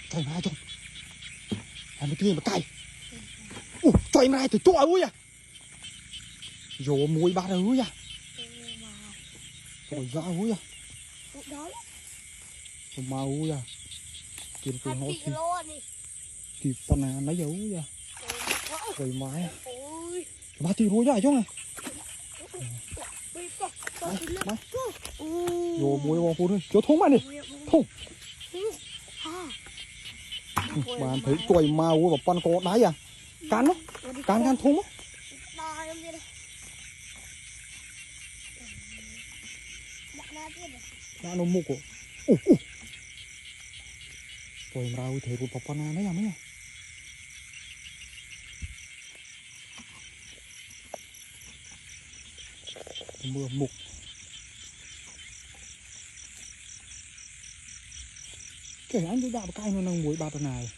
trời mai trong em mới kia mà cay trời mai thì chỗ ơi à vô muối ba ơi à rồi ra ơi à mà ơi à kiếm tiền nó thì con này lấy dấu à rồi mai ba thì rồi ra chứ này vô muối bò phun chỗ thúng mà đi thúng bạn thấy trời mau và con có đáy à cán nó cán thúng á đã nó mục của trời ra thế của con này đấy à mấy à mưa mục kể anh đi đạo cay nó nâng muối ba tuần này